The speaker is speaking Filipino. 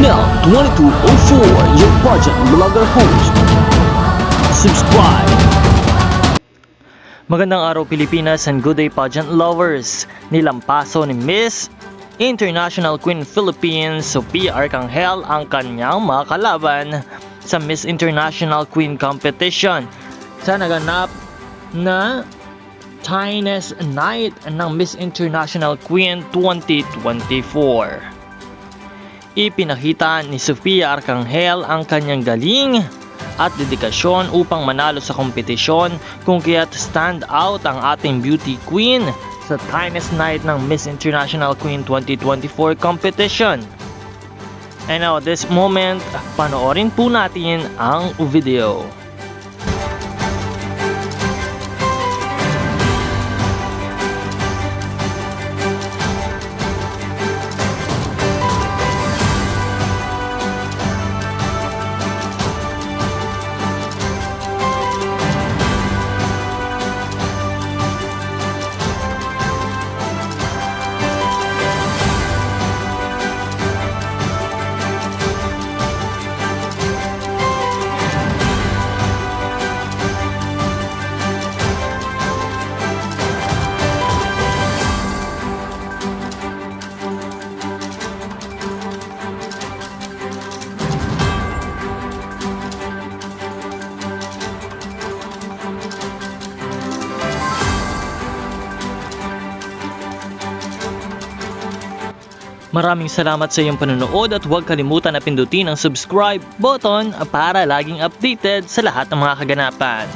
Mel 2204, your pageant vlogger host. Subscribe. Magandang araw Pilipinas and good day pageant lovers. Nilampaso ni Miss International Queen Philippines Sophia Arcangel ang kanyang mga kalaban sa Miss International Queen Competition sa naganap na Chinese Night ng Miss International Queen 2024. Ipinakita ni Sophia Arcangel ang kanyang galing at dedikasyon upang manalo sa kompetisyon, kung kaya't stand out ang ating beauty queen sa Chinese Night ng Miss International Queen 2024 competition. And now this moment, panoorin po natin ang video. Maraming salamat sa iyong panonood at huwag kalimutan na pindutin ang subscribe button para laging updated sa lahat ng mga kaganapan.